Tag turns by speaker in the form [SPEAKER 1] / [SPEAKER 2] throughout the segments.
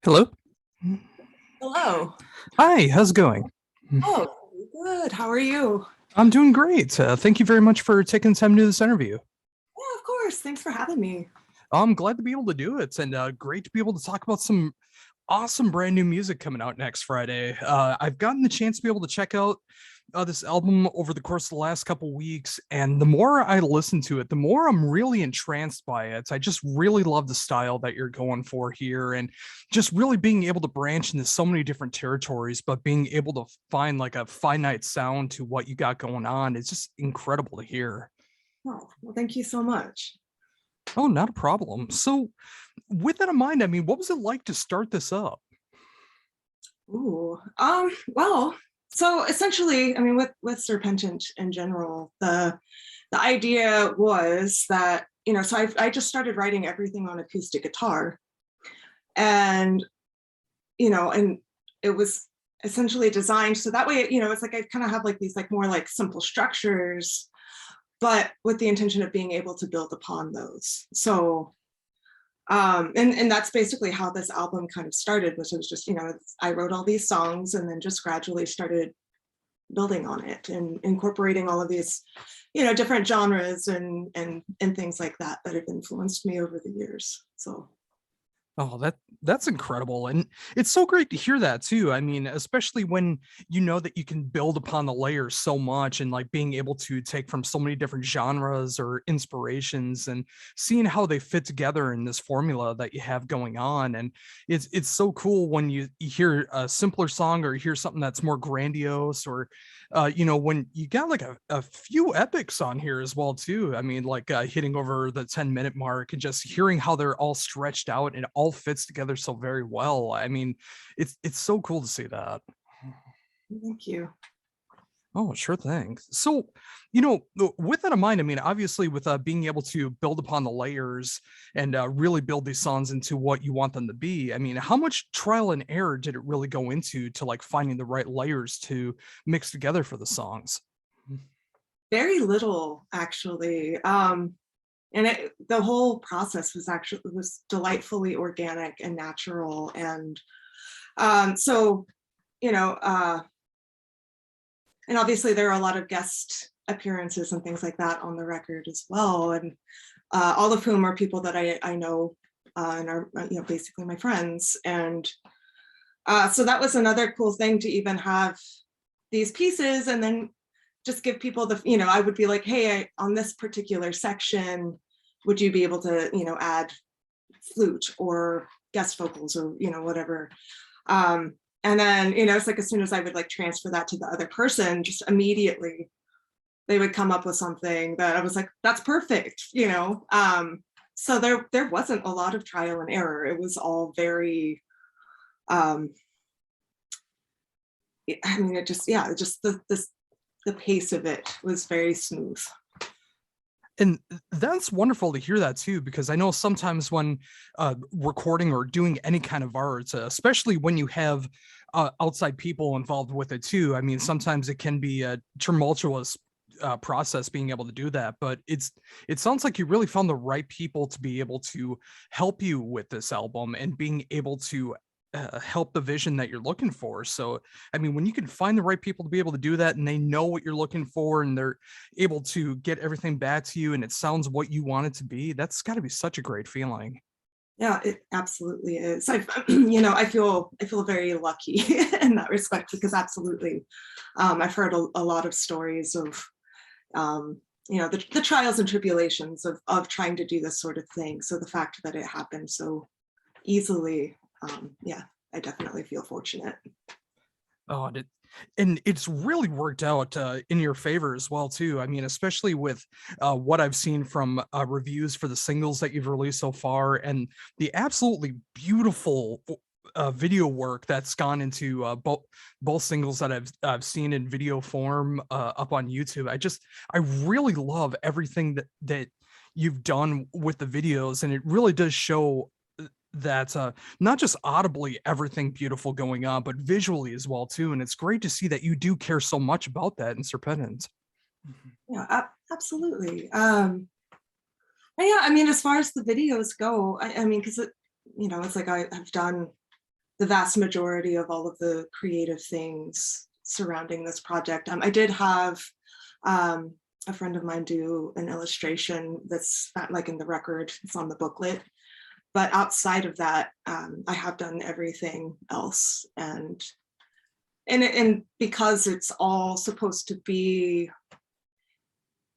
[SPEAKER 1] Hello.
[SPEAKER 2] Hello.
[SPEAKER 1] Hi, how's it going?
[SPEAKER 2] Oh, good. How are you?
[SPEAKER 1] I'm doing great. Thank you very much for taking the time to do this interview.
[SPEAKER 2] Yeah, of course. Thanks for having me.
[SPEAKER 1] I'm glad to be able to do it and great to be able to talk about some awesome brand new music coming out next Friday. I've gotten the chance to be able to check out this album over the course of the last couple weeks, and the more I listen to it, the more I'm really entranced by it. I just really love the style that you're going for here, and just really being able to branch into so many different territories, but being able to find like a finite sound to what you got going on. It's just incredible to hear.
[SPEAKER 2] Oh, well, thank you so much.
[SPEAKER 1] Oh, not a problem. So, with that in mind, I mean, what was it like to start this up?
[SPEAKER 2] Ooh. Well, so essentially, I mean, with Serpentent in general, the idea was that, so I just started writing everything on acoustic guitar. And, and it was essentially designed so that way, it's like I kind of have like these like more like simple structures, but with the intention of being able to build upon those. So and that's basically how this album kind of started, which was just, I wrote all these songs and then just gradually started building on it and incorporating all of these, different genres and things like that that have influenced me over the years. So
[SPEAKER 1] Oh, that's incredible. And it's so great to hear that too. I mean, especially when you know that you can build upon the layers so much and like being able to take from so many different genres or inspirations and seeing how they fit together in this formula that you have going on. And it's so cool when you hear a simpler song or you hear something that's more grandiose or when you got like a few epics on here as well too. I mean, like hitting over the 10-minute mark and just hearing how they're all stretched out and it all fits together so very well. I mean, it's so cool to see that.
[SPEAKER 2] thank you.
[SPEAKER 1] Oh, sure thing. So, with that in mind, I mean, obviously, with being able to build upon the layers and really build these songs into what you want them to be, I mean, how much trial and error did it really go into to like finding the right layers to mix together for the songs?
[SPEAKER 2] Very little actually. And the whole process was delightfully organic and natural. And so, you know, uh, and obviously there are a lot of guest appearances and things like that on the record as well. And all of whom are people that I know and are, basically my friends. And so that was another cool thing to even have these pieces and then just give people I would be like, hey, on this particular section, would you be able to, add flute or guest vocals or, whatever. And then, it's like as soon as I would like transfer that to the other person, just immediately they would come up with something that I was like, that's perfect. So there wasn't a lot of trial and error. It was all very, I mean, it just the pace of it was very smooth.
[SPEAKER 1] And that's wonderful to hear that too, because I know sometimes when recording or doing any kind of art, especially when you have outside people involved with it too, I mean, sometimes it can be a tumultuous process being able to do that. But it sounds like you really found the right people to be able to help you with this album and being able to help the vision that you're looking for. So, I mean, when you can find the right people to be able to do that and they know what you're looking for and they're able to get everything back to you and it sounds what you want it to be, that's got to be such a great feeling.
[SPEAKER 2] Yeah, it absolutely is. I feel very lucky in that respect because absolutely, I've heard a lot of stories of, the trials and tribulations of trying to do this sort of thing. So the fact that it happened so easily, yeah, I definitely feel fortunate.
[SPEAKER 1] Oh, and it's really worked out in your favor as well too. I mean, especially with what I've seen from reviews for the singles that you've released so far, and the absolutely beautiful video work that's gone into both singles that I've seen in video form up on YouTube. I really love everything that you've done with the videos, and it really does show that not just audibly everything beautiful going on, but visually as well too. And it's great to see that you do care so much about that in Serpentent.
[SPEAKER 2] Yeah, absolutely. Yeah, I mean, as far as the videos go, I mean, because it's like I've done the vast majority of all of the creative things surrounding this project. I did have a friend of mine do an illustration that's not like in the record, it's on the booklet. But outside of that, I have done everything else. And because it's all supposed to be,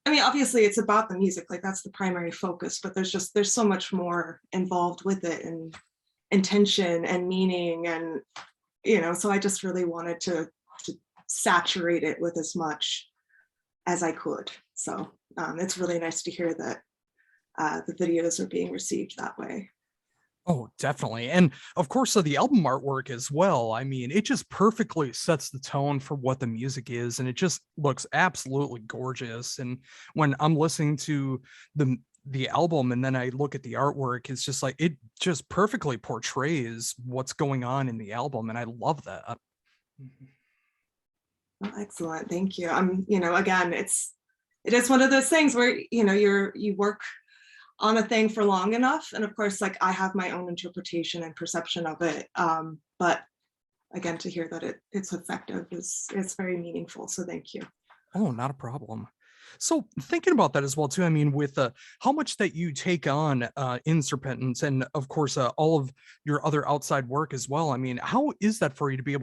[SPEAKER 2] I mean, obviously it's about the music, like that's the primary focus, but there's so much more involved with it, and intention and meaning, and so I just really wanted to saturate it with as much as I could. So it's really nice to hear that the videos are being received that way.
[SPEAKER 1] Oh, definitely. And of course, so the album artwork as well. I mean, it just perfectly sets the tone for what the music is, and it just looks absolutely gorgeous. And when I'm listening to the album and then I look at the artwork, it's just like it just perfectly portrays what's going on in the album, and I love that.
[SPEAKER 2] Well, excellent, thank you. Again, it is one of those things where you work on a thing for long enough, and of course, like I have my own interpretation and perception of it, but again, to hear that it's effective it's very meaningful, so thank you.
[SPEAKER 1] Oh, not a problem. So thinking about that as well too, I mean, with how much that you take on in Serpentent, and of course all of your other outside work as well. I mean, how is that for you to be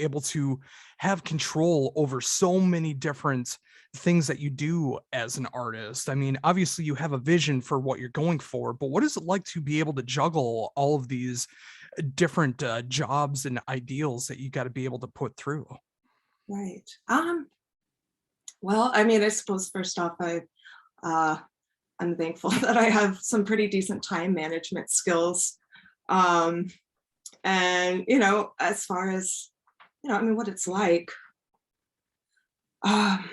[SPEAKER 1] able to have control over so many different things that you do as an artist? I mean, obviously you have a vision for what you're going for, but what is it like to be able to juggle all of these different jobs and ideals that you got to be able to put through?
[SPEAKER 2] Right. Well, I mean, I suppose first off, uh, I'm thankful that I have some pretty decent time management skills. Um, and as far as I mean, what it's like. Um,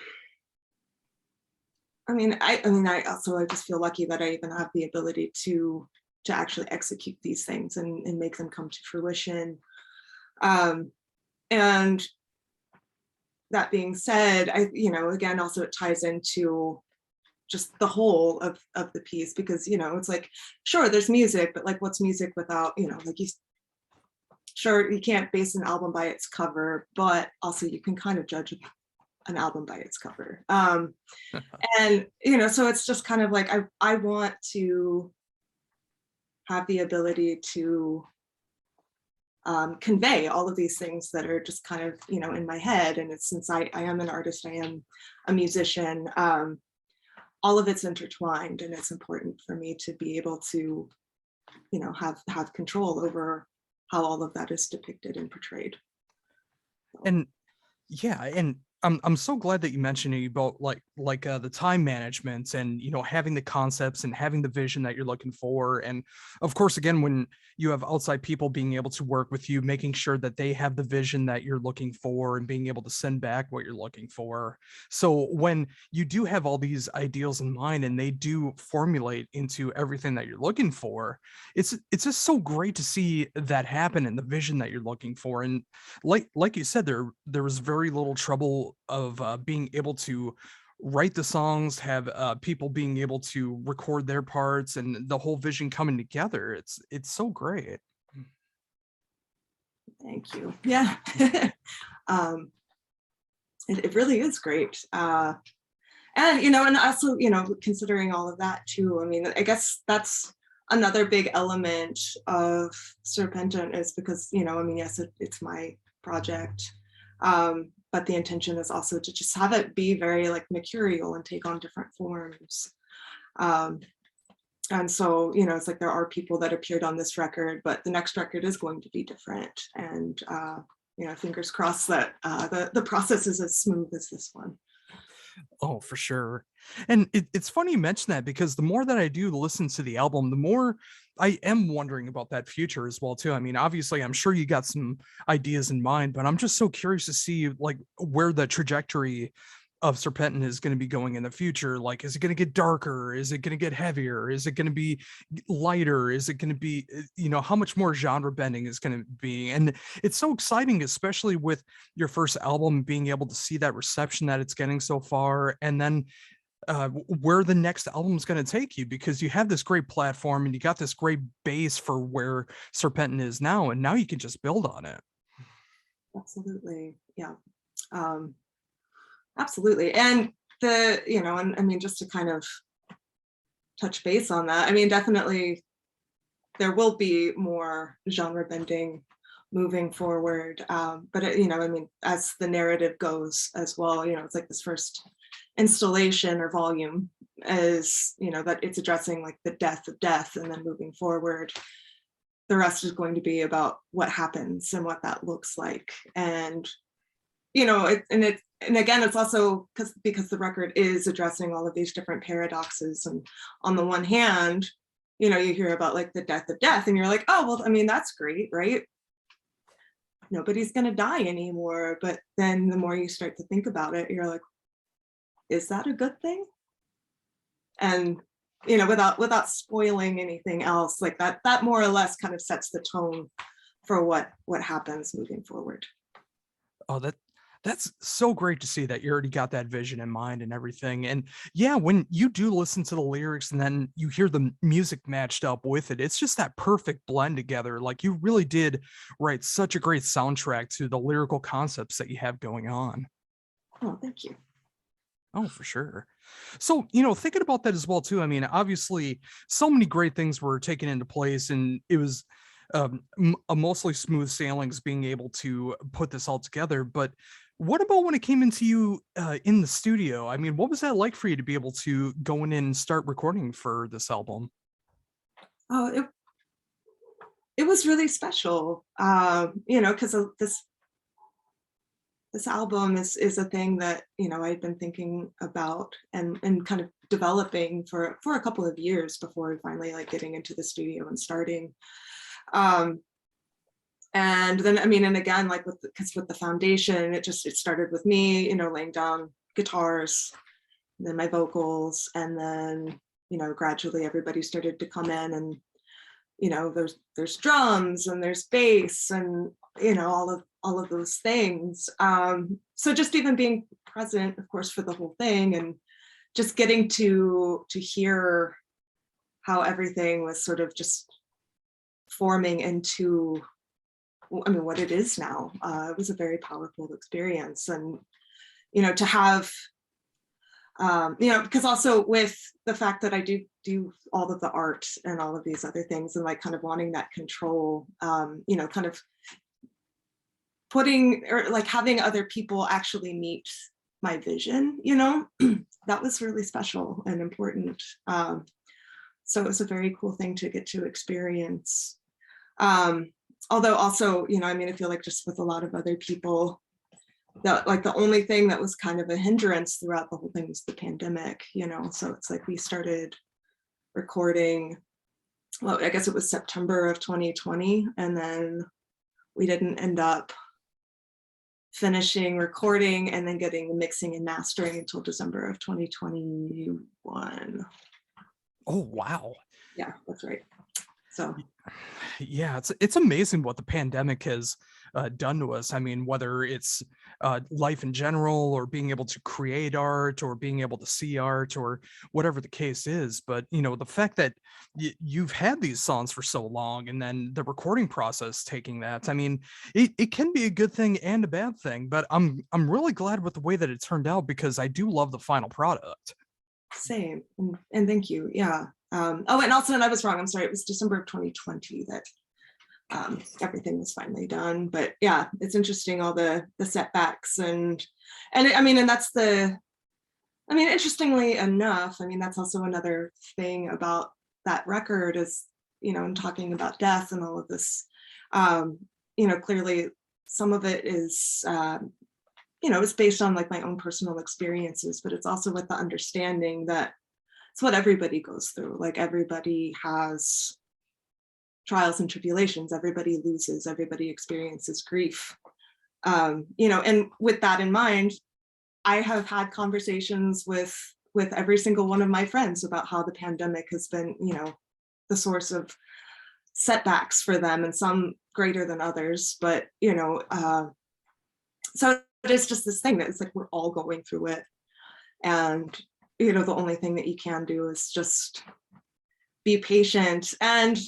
[SPEAKER 2] I just feel lucky that I even have the ability to actually execute these things and make them come to fruition. Um, and that being said, again, also it ties into just the whole of the piece, because it's like, sure, there's music, but like what's music without, like sure, you can't base an album by its cover, but also you can kind of judge an album by its cover. And so it's just kind of like I want to have the ability to convey all of these things that are just kind of in my head. And it's, since I am an artist, I am a musician, all of it's intertwined, and it's important for me to be able to have control over how all of that is depicted and portrayed.
[SPEAKER 1] And yeah, and I'm so glad that you mentioned it about the time management, and having the concepts and having the vision that you're looking for. And of course, again, when you have outside people being able to work with you, making sure that they have the vision that you're looking for and being able to send back what you're looking for. So when you do have all these ideals in mind and they do formulate into everything that you're looking for, it's just so great to see that happen and the vision that you're looking for. And like you said, there was very little trouble of being able to write the songs, have people being able to record their parts, and the whole vision coming together. It's so great.
[SPEAKER 2] Thank you. Yeah. um, it really is great. And also, considering all of that too, I mean, I guess that's another big element of Serpentent, is because, I mean, yes, it's my project. But the intention is also to just have it be very like mercurial and take on different forms. And so, it's like there are people that appeared on this record, but the next record is going to be different. And, fingers crossed that the process is as smooth as this one.
[SPEAKER 1] Oh, for sure. And it's funny you mention that, because the more that I do listen to the album, the more I am wondering about that future as well too. I mean, obviously, I'm sure you got some ideas in mind, but I'm just so curious to see like where the trajectory of Serpentant is going to be going in the future. Like, is it going to get darker? Is it going to get heavier? Is it going to be lighter? Is it going to be, how much more genre bending is going to be? And it's so exciting, especially with your first album, being able to see that reception that it's getting so far. And then where the next album's going to take you, because you have this great platform and you got this great base for where Serpentent is now, and now you can just build on it.
[SPEAKER 2] Absolutely. Yeah. Um, absolutely. And and I mean, just to kind of touch base on that, I mean, definitely there will be more genre bending moving forward. But I mean, as the narrative goes as well, it's like this first installation or volume is, that it's addressing like the death of death, and then moving forward, the rest is going to be about what happens and what that looks like. And and again, it's also because the record is addressing all of these different paradoxes. And on the one hand, you hear about like the death of death, and you're like, oh well, I mean, that's great, right? Nobody's going to die anymore. But then the more you start to think about it, you're like, is that a good thing? And without spoiling anything else, like that more or less kind of sets the tone for what happens moving forward.
[SPEAKER 1] Oh, that's so great to see that you already got that vision in mind and everything. And yeah, when you do listen to the lyrics and then you hear the music matched up with it, it's just that perfect blend together. Like, you really did write such a great soundtrack to the lyrical concepts that you have going on.
[SPEAKER 2] Oh, thank you.
[SPEAKER 1] Oh, for sure. So, thinking about that as well too, I mean, obviously so many great things were taken into place, and it was a mostly smooth sailings being able to put this all together. But what about when it came into you in the studio? I mean, what was that like for you to be able to go in and start recording for this album?
[SPEAKER 2] Oh, it was really special, because this album is a thing that I'd been thinking about and kind of developing for a couple of years before finally like getting into the studio and starting. And then, I mean, and again, like with the foundation, it started with me, laying down guitars, then my vocals, and then gradually everybody started to come in, and there's drums and there's bass, and all of those things. So just even being present, of course, for the whole thing, and just getting to hear how everything was sort of just forming into, I mean, what it is now. It was a very powerful experience. And to have because also with the fact that I do all of the art and all of these other things, and like kind of wanting that control, kind of putting, or like having other people actually meet my vision, that was really special and important. So it was a very cool thing to get to experience. Although also, I mean, I feel like just with a lot of other people, that like the only thing that was kind of a hindrance throughout the whole thing was the pandemic, so it's like we started recording, well, I guess it was September of 2020, and then we didn't end up finishing recording and then getting the mixing and mastering until December of 2021.
[SPEAKER 1] Oh, wow.
[SPEAKER 2] Yeah, that's right. So
[SPEAKER 1] yeah, it's amazing what the pandemic has done to us. I mean, whether it's life in general, or being able to create art, or being able to see art, or whatever the case is. But the fact that you've had these songs for so long, and then the recording process taking that, I mean, it can be a good thing and a bad thing. But I'm really glad with the way that it turned out, because I do love the final product.
[SPEAKER 2] same, and thank you. Yeah. Oh, and also, and I was wrong, I'm sorry, it was December of 2020 that everything was finally done. But yeah, it's interesting, all the setbacks, and I mean, and that's interestingly enough, I mean, that's also another thing about that record is, and talking about death and all of this, clearly some of it is, it's based on like my own personal experiences, but it's also with the understanding that it's what everybody goes through. Like, everybody has trials and tribulations, everybody loses, everybody experiences grief. And with that in mind, I have had conversations with every single one of my friends about how the pandemic has been, the source of setbacks for them, and some greater than others. But so it's just this thing that it's like we're all going through it, and the only thing that you can do is just be patient and,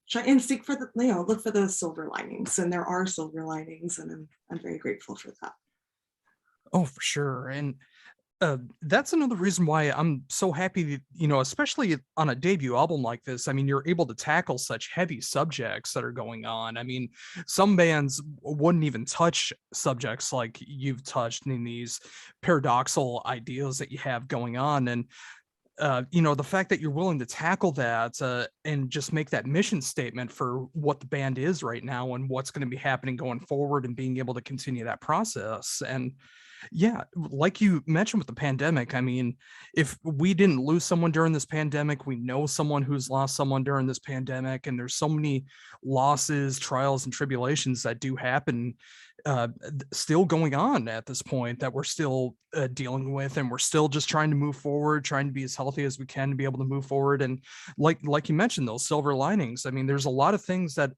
[SPEAKER 2] try and seek for look for those silver linings. And there are silver linings, and I'm very grateful for that.
[SPEAKER 1] Oh, for sure. And that's another reason why I'm so happy that, especially on a debut album like this. I mean, you're able to tackle such heavy subjects that are going on. I mean, some bands wouldn't even touch subjects like you've touched in these paradoxical ideas that you have going on. And the fact that you're willing to tackle that and just make that mission statement for what the band is right now and what's going to be happening going forward and being able to continue that process. And yeah, like you mentioned with the pandemic, I mean, if we didn't lose someone during this pandemic, we know someone who's lost someone during this pandemic, and there's so many losses, trials, and tribulations that do happen still going on at this point that we're still dealing with, and we're still just trying to move forward, trying to be as healthy as we can to be able to move forward. And like you mentioned, those silver linings, I mean, there's a lot of things that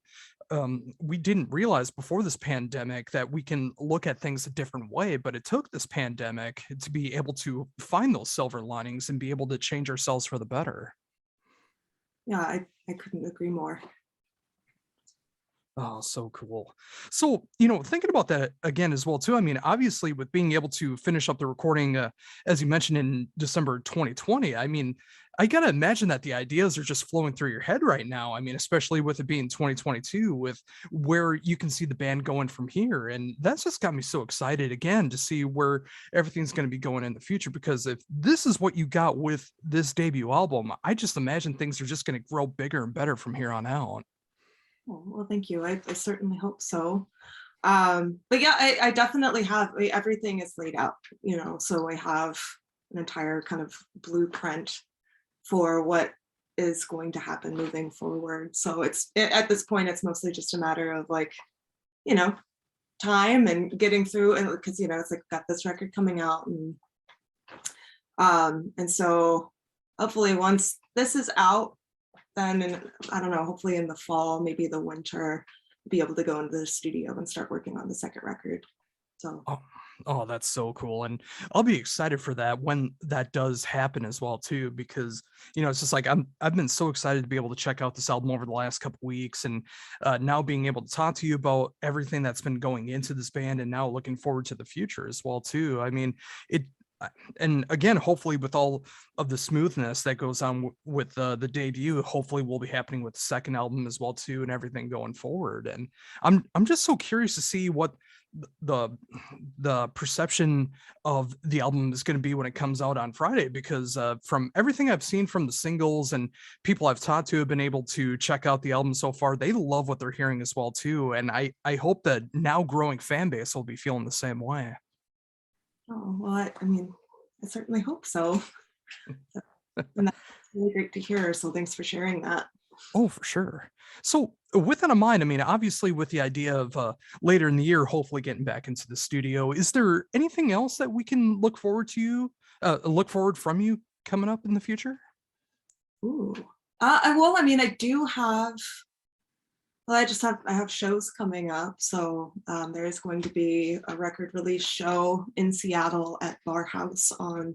[SPEAKER 1] we didn't realize before this pandemic, that we can look at things a different way, but it took this pandemic to be able to find those silver linings and be able to change ourselves for the better.
[SPEAKER 2] Yeah, I couldn't agree more.
[SPEAKER 1] Oh, so cool. So, thinking about that again as well too. I mean, obviously, with being able to finish up the recording, as you mentioned in December 2020. I mean, I gotta imagine that the ideas are just flowing through your head right now. I mean, especially with it being 2022, with where you can see the band going from here, and that's just got me so excited again to see where everything's going to be going in the future. Because if this is what you got with this debut album, I just imagine things are just going to grow bigger and better from here on out.
[SPEAKER 2] Oh, well, thank you. I certainly hope so. But yeah, I definitely have, everything is laid out, so I have an entire kind of blueprint for what is going to happen moving forward. So at this point, it's mostly just a matter of like, you know, time and getting through, and because it's like got this record coming out, and so hopefully once this is out, then I don't know, hopefully in the fall, maybe the winter, be able to go into the studio and start working on the second record. So
[SPEAKER 1] Oh, oh, that's so cool. And I'll be excited for that when that does happen as well too, because it's just like I've been so excited to be able to check out this album over the last couple weeks, and now being able to talk to you about everything that's been going into this band, and now looking forward to the future as well too. I mean, it and again, hopefully with all of the smoothness that goes on with the debut, hopefully will be happening with the second album as well too, and everything going forward. And I'm just so curious to see what the the perception of the album is going to be when it comes out on Friday, because from everything I've seen from the singles and people I've talked to have been able to check out the album so far, they love what they're hearing as well too. And I hope that now growing fan base will be feeling the same way.
[SPEAKER 2] oh well, I mean, I certainly hope so. And that's really great to hear. So thanks for sharing that.
[SPEAKER 1] Oh, for sure. So, with that in mind, I mean, obviously, with the idea of later in the year, hopefully getting back into the studio, is there anything else that we can look forward from you coming up in the future?
[SPEAKER 2] Ooh. Well, I mean, I do have. Well, I have shows coming up. So there is going to be a record release show in Seattle at Bar House on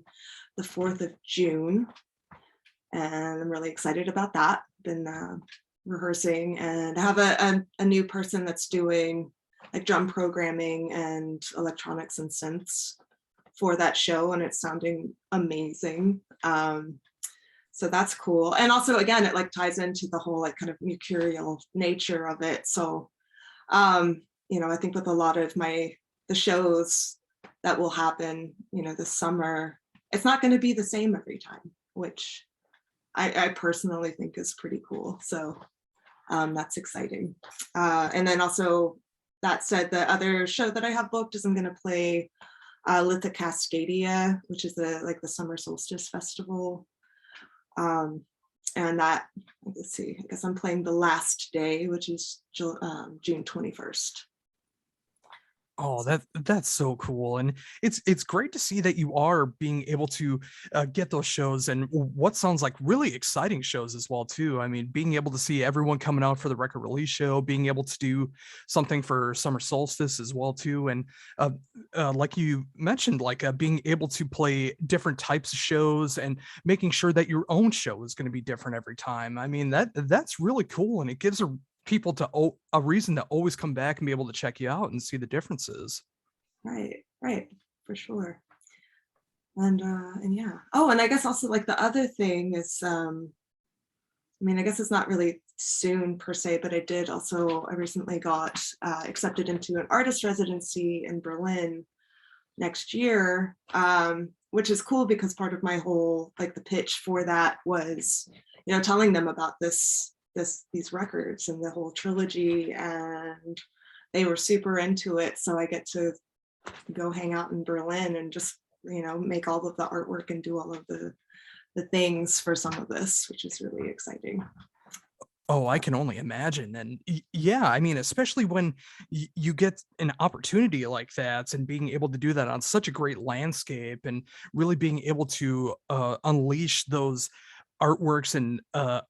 [SPEAKER 2] the 4th of June. And I'm really excited about that. Been rehearsing, and I have a new person that's doing like drum programming and electronics and synths for that show, and it's sounding amazing. So that's cool. And also, again, it like ties into the whole like kind of mercurial nature of it. So I think with a lot of the shows that will happen, this summer, it's not going to be the same every time, which I personally think is pretty cool. So that's exciting. And then also, that said, the other show that I have booked is I'm going to play Litha Cascadia, which is the summer solstice festival. And that, let's see, I guess I'm playing the last day, which is June 21st.
[SPEAKER 1] Oh, that's so cool, and it's great to see that you are being able to get those shows and what sounds like really exciting shows as well too. I mean, being able to see everyone coming out for the record release show, being able to do something for summer solstice as well too, and uh, like you mentioned, like being able to play different types of shows and making sure that your own show is going to be different every time. I mean, that's really cool, and it gives people to a reason to always come back and be able to check you out and see the differences.
[SPEAKER 2] Right, right, for sure. And yeah. Oh, and I guess also like the other thing is, I mean, I guess it's not really soon per se, but I recently got accepted into an artist residency in Berlin next year, which is cool because part of my whole like the pitch for that was, telling them about these records and the whole trilogy, and they were super into it. So I get to go hang out in Berlin and just make all of the artwork and do all of the things for some of this, which is really exciting.
[SPEAKER 1] Oh, I can only imagine. And yeah, I mean, especially when you get an opportunity like that and being able to do that on such a great landscape and really being able to unleash those artworks and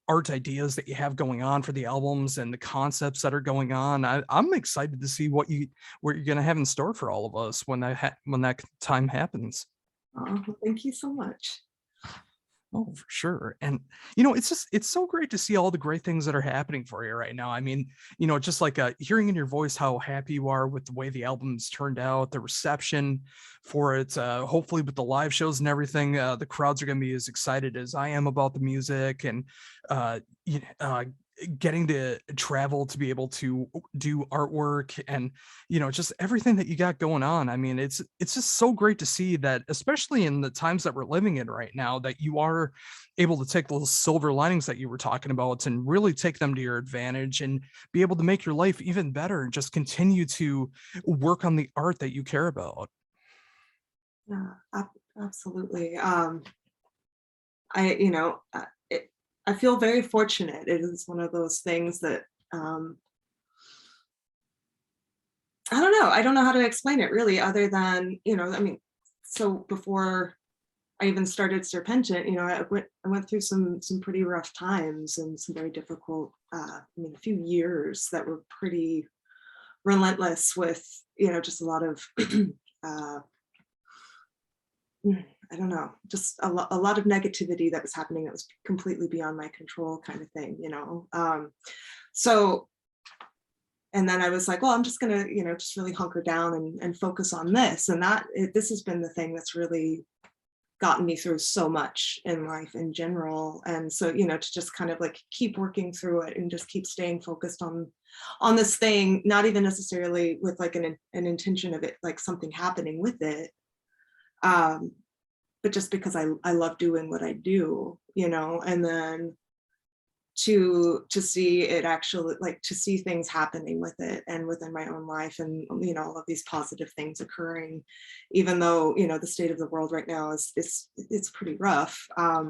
[SPEAKER 1] art ideas that you have going on for the albums and the concepts that are going on. I'm excited to see what you're going to have in store for all of us when when that time happens.
[SPEAKER 2] Well, thank you so much.
[SPEAKER 1] Oh, for sure. And it's so great to see all the great things that are happening for you right now. I mean, just like hearing in your voice how happy you are with the way the album's turned out, the reception for it, hopefully with the live shows and everything, the crowds are going to be as excited as I am about the music and uh, you, uh, getting to travel to be able to do artwork and just everything that you got going on. I mean, it's just so great to see that, especially in the times that we're living in right now, that you are able to take those silver linings that you were talking about and really take them to your advantage and be able to make your life even better and just continue to work on the art that you care about.
[SPEAKER 2] Yeah, absolutely. I feel very fortunate. It is one of those things that um, I don't know. I don't know how to explain it really, other than I mean, so before I even started Serpentent, I went through some pretty rough times and some very difficult. I mean, a few years that were pretty relentless with just a lot of uh, I don't know, just a lot of negativity that was happening that was completely beyond my control, kind of thing. So, and then I was like, well, I'm just gonna, just really hunker down and focus on this. And this has been the thing that's really gotten me through so much in life in general. And so, to just kind of like keep working through it and just keep staying focused on this thing, not even necessarily with like an intention of it, like something happening with it. Um, but just because I love doing what I do, and then to see it actually, like to see things happening with it and within my own life, and all of these positive things occurring, even though the state of the world right now it's pretty rough. I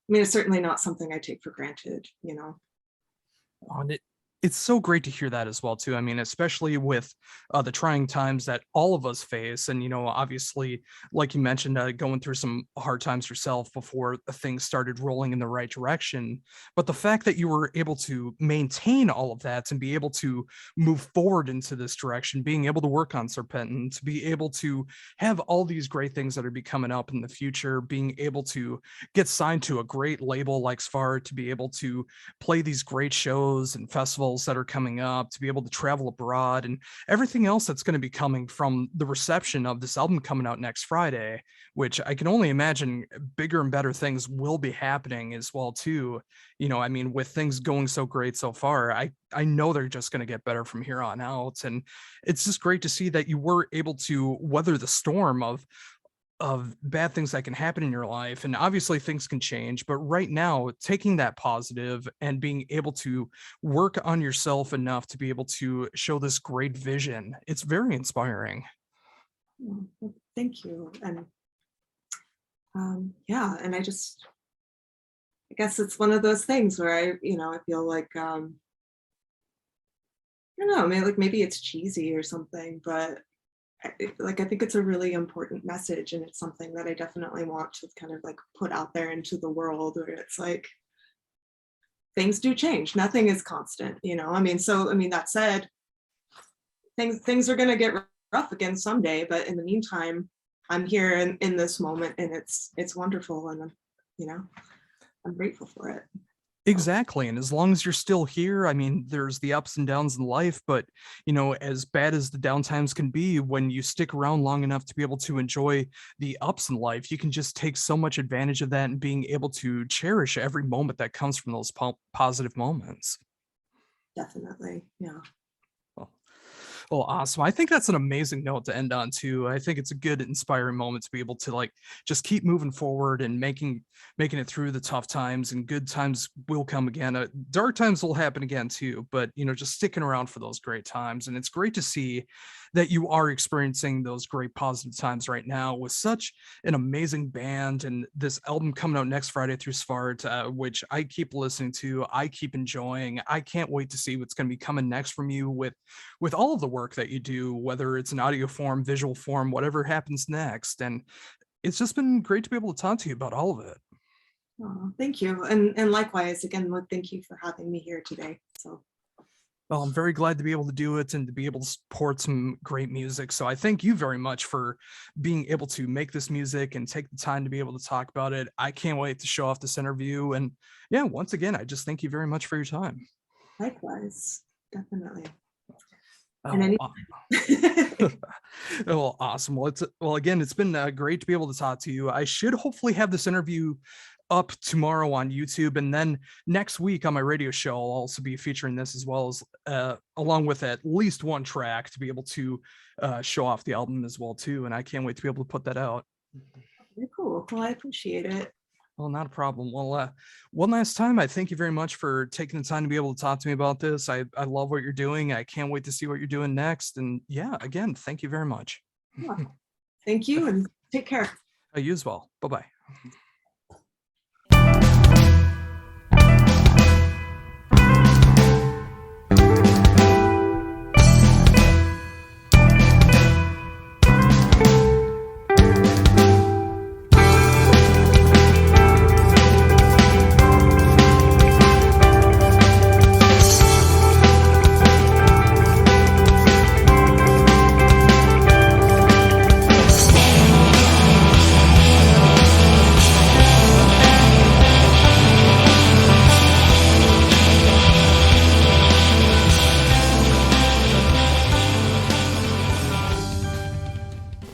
[SPEAKER 2] mean, it's certainly not something I take for granted.
[SPEAKER 1] And it's so great to hear that as well too. I mean, especially with the trying times that all of us face, and obviously, like you mentioned, going through some hard times yourself before things started rolling in the right direction. But the fact that you were able to maintain all of that and be able to move forward into this direction, being able to work on Serpentant, to be able to have all these great things that are be coming up in the future, being able to get signed to a great label like Sfar, to be able to play these great shows and festivals that are coming up, to be able to travel abroad and everything else that's going to be coming from the reception of this album coming out next Friday, which I can only imagine bigger and better things will be happening as well too. I mean, with things going so great so far, I know they're just going to get better from here on out, and it's just great to see that you were able to weather the storm of bad things that can happen in your life, and obviously things can change, but right now taking that positive and being able to work on yourself enough to be able to show this great vision, it's very inspiring.
[SPEAKER 2] Well, thank you. And yeah, and I guess it's one of those things where I feel like I don't know, maybe it's cheesy or something, but I think it's a really important message, and it's something that I definitely want to kind of like put out there into the world, where it's like things do change. Nothing is constant, you know. That said, things are gonna get rough again someday, but in the meantime, I'm here in this moment, and it's wonderful, and you know, I'm grateful for it. So
[SPEAKER 1] Exactly. And as long as you're still here, I mean, there's the ups and downs in life, but as bad as the downtimes can be, when you stick around long enough to be able to enjoy the ups in life, you can just take so much advantage of that and being able to cherish every moment that comes from those positive moments.
[SPEAKER 2] definitely, yeah.
[SPEAKER 1] Well, well, awesome. I think that's an amazing note to end on too. I think it's a good inspiring moment to be able to like just keep moving forward and making it through the tough times, and good times will come again. Dark times will happen again too, but just sticking around for those great times. And it's great to see that you are experiencing those great positive times right now with such an amazing band, and this album coming out next Friday through Svart, which I keep listening to, I keep enjoying. I can't wait to see what's going to be coming next from you with all of the work that you do, whether it's an audio form, visual form, whatever happens next. And it's just been great to be able to talk to you about all of it.
[SPEAKER 2] Oh, thank you. And likewise, again, thank you for having me here today. So
[SPEAKER 1] Well, I'm very glad to be able to do it and to be able to support some great music. So I thank you very much for being able to make this music and take the time to be able to talk about it. I can't wait to show off this interview. And yeah, once again, I just thank you very much for your time.
[SPEAKER 2] likewise, definitely. And
[SPEAKER 1] Oh,
[SPEAKER 2] any
[SPEAKER 1] well, awesome. Well, again, it's been great to be able to talk to you. I should hopefully have this interview up tomorrow on YouTube, and then next week on my radio show, I'll also be featuring this as well as along with at least one track to be able to show off the album as well too. And I can't wait to be able to put that out.
[SPEAKER 2] very cool. Well, I appreciate it.
[SPEAKER 1] Well, not a problem. Well, one last time, I thank you very much for taking the time to be able to talk to me about this. I love what you're doing. I can't wait to see what you're doing next. And yeah, again, thank you very much.
[SPEAKER 2] Yeah. Thank you, and take care.
[SPEAKER 1] You as well. Bye bye.